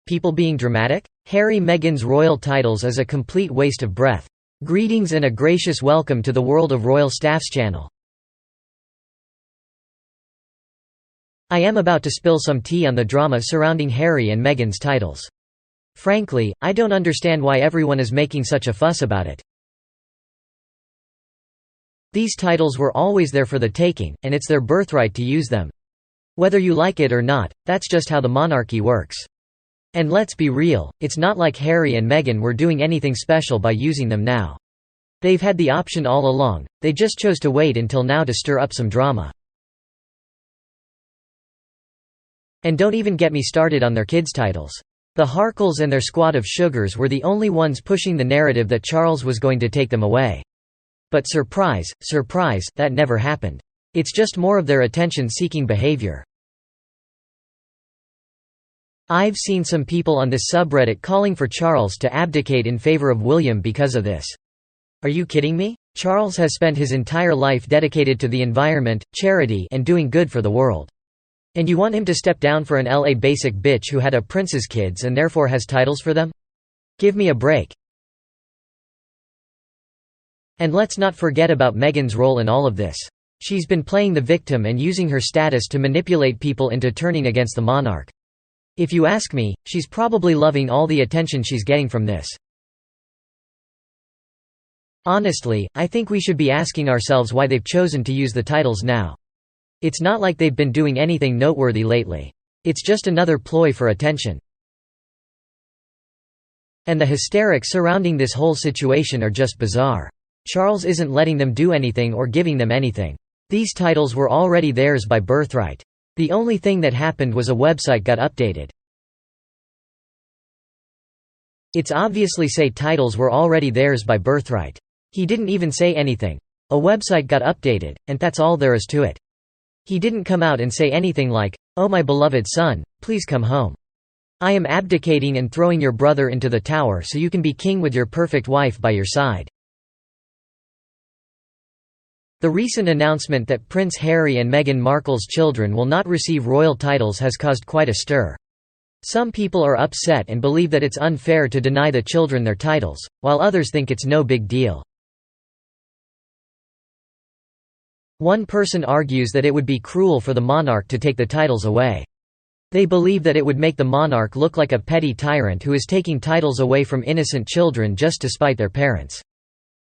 People being dramatic? Harry Meghan's royal titles is a complete waste of breath. Greetings and a gracious welcome to the World of Royal Staffs channel. I am about to spill some tea on the drama surrounding Harry and Meghan's titles. Frankly, I don't understand why everyone is making such a fuss about it. These titles were always there for the taking, and it's their birthright to use them. Whether you like it or not, that's just how the monarchy works. And let's be real, it's not like Harry and Meghan were doing anything special by using them now. They've had the option all along, they just chose to wait until now to stir up some drama. And don't even get me started on their kids' titles. The Harkles and their squad of sugars were the only ones pushing the narrative that Charles was going to take them away. But surprise, surprise, that never happened. It's just more of their attention-seeking behavior. I've seen some people on this subreddit calling for Charles to abdicate in favor of William because of this. Are you kidding me? Charles has spent his entire life dedicated to the environment, charity, and doing good for the world. And you want him to step down for an LA basic bitch who had a prince's kids and therefore has titles for them? Give me a break. And let's not forget about Meghan's role in all of this. She's been playing the victim and using her status to manipulate people into turning against the monarch. If you ask me, she's probably loving all the attention she's getting from this. Honestly, I think we should be asking ourselves why they've chosen to use the titles now. It's not like they've been doing anything noteworthy lately. It's just another ploy for attention. And the hysterics surrounding this whole situation are just bizarre. Charles isn't letting them do anything or giving them anything. These titles were already theirs by birthright. The only thing that happened was a website got updated. It's obviously say titles were already theirs by birthright. He didn't even say anything. A website got updated, and that's all there is to it. He didn't come out and say anything like, "Oh my beloved son, please come home. I am abdicating and throwing your brother into the tower so you can be king with your perfect wife by your side." The recent announcement that Prince Harry and Meghan Markle's children will not receive royal titles has caused quite a stir. Some people are upset and believe that it's unfair to deny the children their titles, while others think it's no big deal. One person argues that it would be cruel for the monarch to take the titles away. They believe that it would make the monarch look like a petty tyrant who is taking titles away from innocent children just to spite their parents.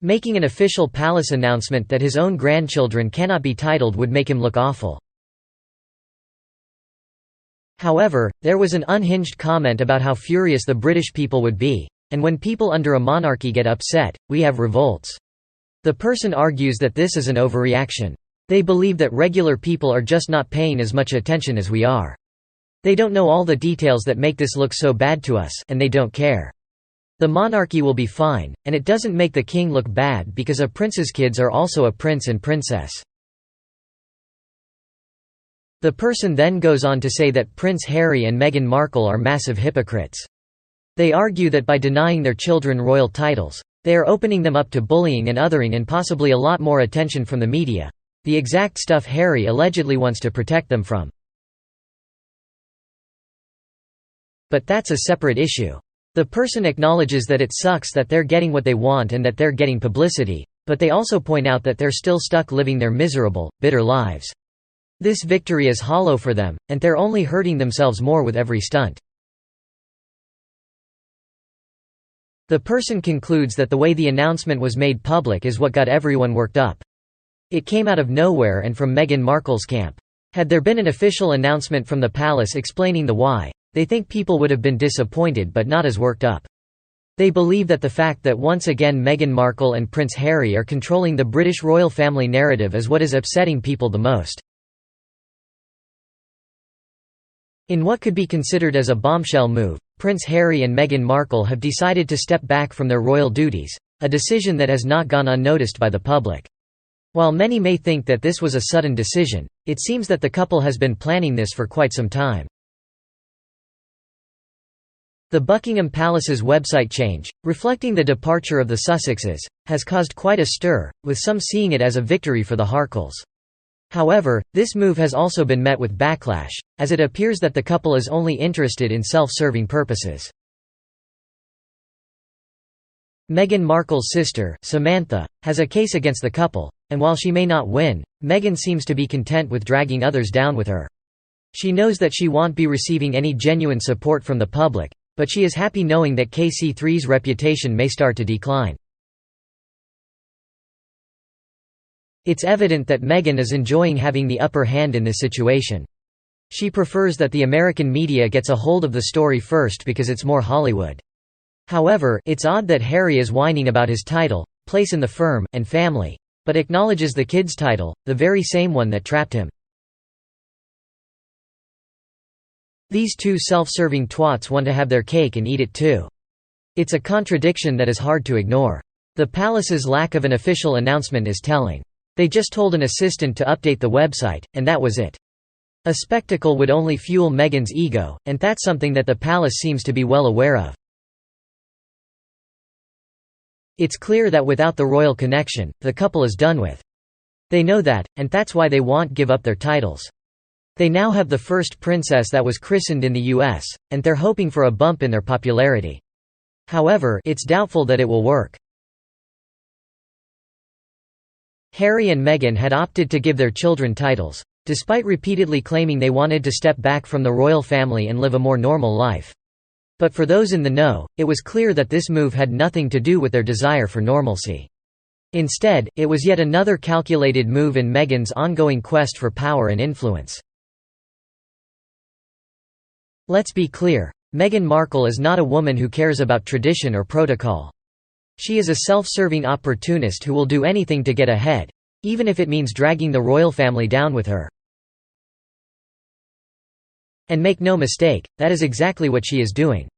Making an official palace announcement that his own grandchildren cannot be titled would make him look awful. However, there was an unhinged comment about how furious the British people would be, and when people under a monarchy get upset, we have revolts. The person argues that this is an overreaction. They believe that regular people are just not paying as much attention as we are. They don't know all the details that make this look so bad to us, and they don't care. The monarchy will be fine, and it doesn't make the king look bad because a prince's kids are also a prince and princess. The person then goes on to say that Prince Harry and Meghan Markle are massive hypocrites. They argue that by denying their children royal titles, they are opening them up to bullying and othering and possibly a lot more attention from the media, the exact stuff Harry allegedly wants to protect them from. But that's a separate issue. The person acknowledges that it sucks that they're getting what they want and that they're getting publicity, but they also point out that they're still stuck living their miserable, bitter lives. This victory is hollow for them, and they're only hurting themselves more with every stunt. The person concludes that the way the announcement was made public is what got everyone worked up. It came out of nowhere and from Meghan Markle's camp. Had there been an official announcement from the palace explaining the why, they think people would have been disappointed but not as worked up. They believe that the fact that once again Meghan Markle and Prince Harry are controlling the British royal family narrative is what is upsetting people the most. In what could be considered as a bombshell move, Prince Harry and Meghan Markle have decided to step back from their royal duties, a decision that has not gone unnoticed by the public. While many may think that this was a sudden decision, it seems that the couple has been planning this for quite some time. The Buckingham Palace's website change, reflecting the departure of the Sussexes, has caused quite a stir, with some seeing it as a victory for the Harkles. However, this move has also been met with backlash, as it appears that the couple is only interested in self-serving purposes. Meghan Markle's sister, Samantha, has a case against the couple, and while she may not win, Meghan seems to be content with dragging others down with her. She knows that she won't be receiving any genuine support from the public, but she is happy knowing that KC3's reputation may start to decline. It's evident that Meghan is enjoying having the upper hand in this situation. She prefers that the American media gets a hold of the story first because it's more Hollywood. However, it's odd that Harry is whining about his title, place in the firm, and family, but acknowledges the kid's title, the very same one that trapped him. These two self-serving twats want to have their cake and eat it too. It's a contradiction that is hard to ignore. The palace's lack of an official announcement is telling. They just told an assistant to update the website, and that was it. A spectacle would only fuel Meghan's ego, and that's something that the palace seems to be well aware of. It's clear that without the royal connection, the couple is done with. They know that, and that's why they won't give up their titles. They now have the first princess that was christened in the US, and they're hoping for a bump in their popularity. However, it's doubtful that it will work. Harry and Meghan had opted to give their children titles, despite repeatedly claiming they wanted to step back from the royal family and live a more normal life. But for those in the know, it was clear that this move had nothing to do with their desire for normalcy. Instead, it was yet another calculated move in Meghan's ongoing quest for power and influence. Let's be clear, Meghan Markle is not a woman who cares about tradition or protocol. She is a self-serving opportunist who will do anything to get ahead, even if it means dragging the royal family down with her. And make no mistake, that is exactly what she is doing.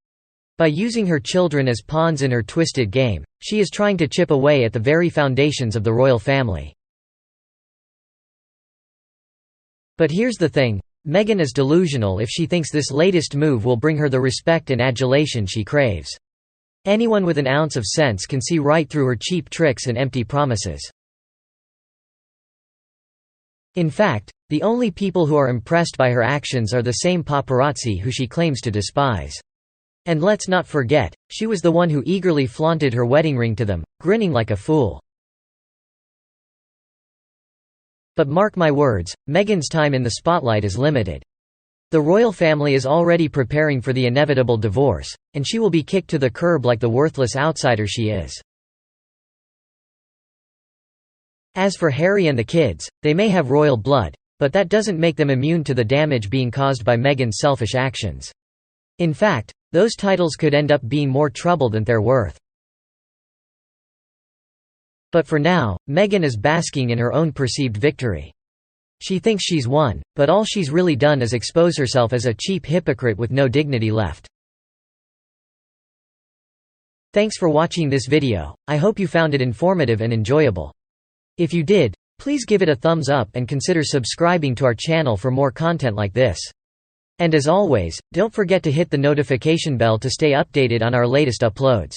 By using her children as pawns in her twisted game, she is trying to chip away at the very foundations of the royal family. But here's the thing, Meghan is delusional if she thinks this latest move will bring her the respect and adulation she craves. Anyone with an ounce of sense can see right through her cheap tricks and empty promises. In fact, the only people who are impressed by her actions are the same paparazzi who she claims to despise. And let's not forget, she was the one who eagerly flaunted her wedding ring to them, grinning like a fool. But mark my words, Meghan's time in the spotlight is limited. The royal family is already preparing for the inevitable divorce, and she will be kicked to the curb like the worthless outsider she is. As for Harry and the kids, they may have royal blood, but that doesn't make them immune to the damage being caused by Meghan's selfish actions. In fact, those titles could end up being more trouble than they're worth. But for now, Meghan is basking in her own perceived victory. She thinks she's won, but all she's really done is expose herself as a cheap hypocrite with no dignity left. Thanks for watching this video, I hope you found it informative and enjoyable. If you did, please give it a thumbs up and consider subscribing to our channel for more content like this. And as always, don't forget to hit the notification bell to stay updated on our latest uploads.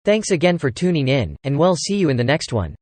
Thanks again for tuning in, and we'll see you in the next one.